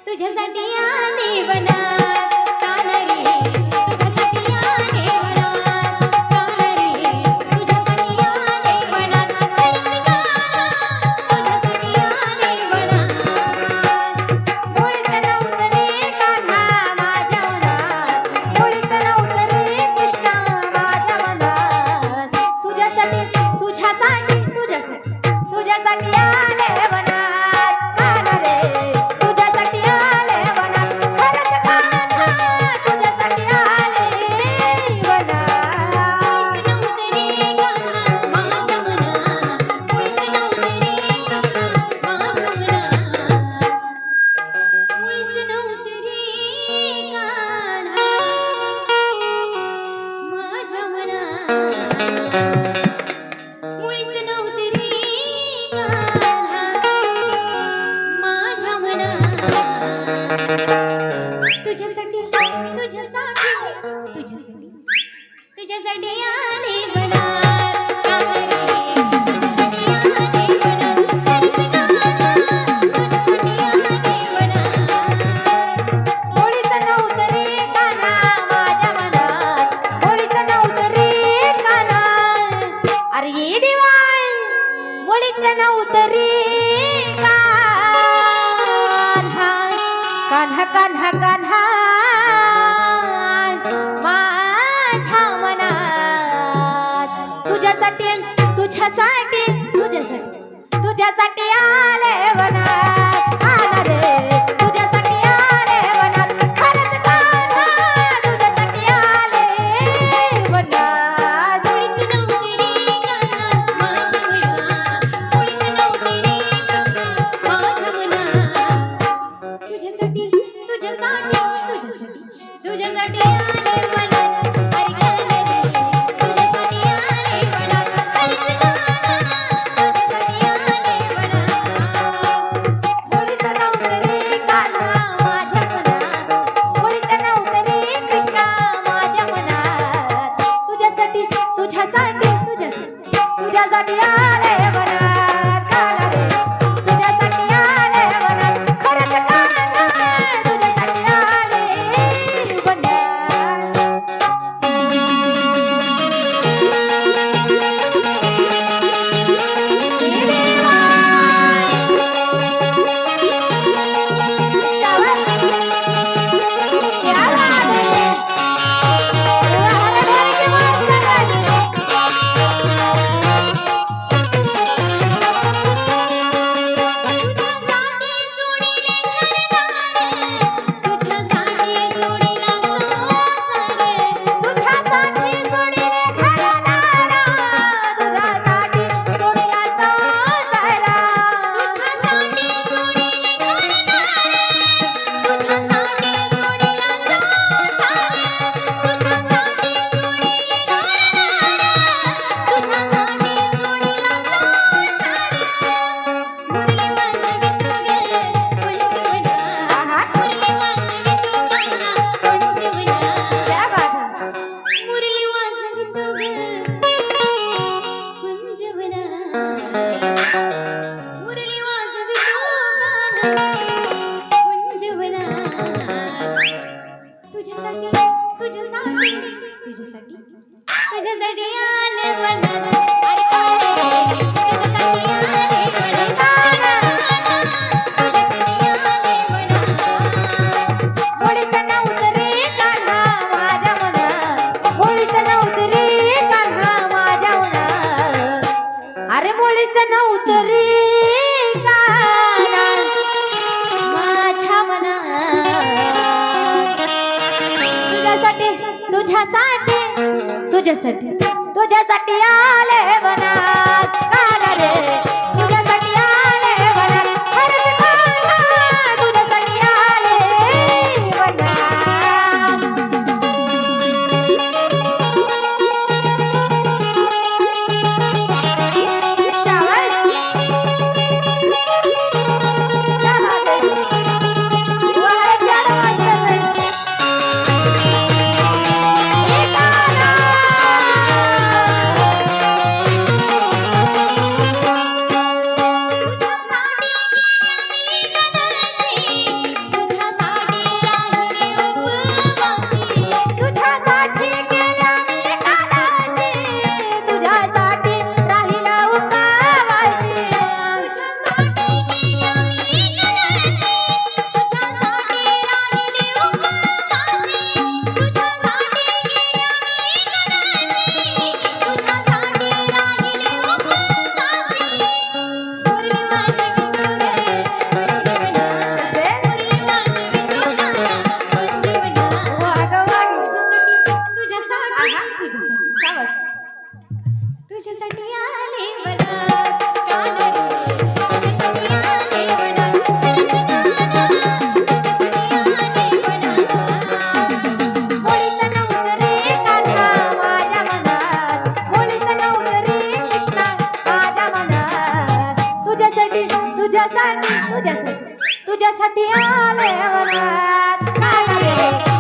तुझ्यासाठी आले वनात काना रे, तुझ्यासाठी आले वनात काना रे, तुझ्यासाठी आले वनात हरीच काना, तुझ्यासाठी आले वनात. होळीचं नव्हतं रे कान्हा माझ्या मनात, होळीचं नव्हतं रे कृष्णा माझ्या मनात. तुझ्यासाठी तुझ्यासाठी तुझ्यासाठी तुझ्यासाठी आले वनात. तुझ्यासाठी आले वनात काना रे, तुझ्यासाठी आले वनात हरीच काना, तुझ्यासाठी आले वनात. होळीचं नव्हतं रे कान्हा माझ्या मनात, होळीचं नव्हतं रे कान्हा. अरे ये देवा होळीचं नव्हतं रे कान्हा कान्हा कान्हा कान्हा तुझ्यासाठी तुझ्यासाठी तुझ्यासाठी तुझ्यासाठी आले वनात काना रे, तुझ्यासाठी आले वनात हरच कान्हा, तुझ्यासाठी आले वनात. होळीचं नव्हतं रे कान्हा माझ्या मनात, होळीचं नव्हतं रे कृष्णा माझ्या मनात. तुझ्यासाठी तुझ्यासाठी तुझ्यासाठी तुझ्यासाठी आले वनात. तुझ्यासाठी आले वनात काना रे, तुझ्यासाठी आले वनात खरंच कान्हा, तुझ्यासाठी आले वनात. तुझ्यासाठी आले वनात अरे काना रे, तुझ्यासाठी आले वनात काना, तुझ्यासाठी आले वनात. होळीचं नव्हतं रे कान्हा माझ्या मनात, होळीचं नव्हतं रे कान्हा माझ्या मनात. अरे होळीचं नव्हतं रे कान्हा माझ्या मनात. तुझ्यासाठी तुझ्यासाठी तुझ्यासाठी तुझ्यासाठी आले वनात काना रे, तुझ्यासाठी आले वनात हरच कान्हा, तुझ्यासाठी आले वनात. शाबास तुझ्यासाठी तुझ्यासाठी तुझ्यासाठी आले वनात काला रे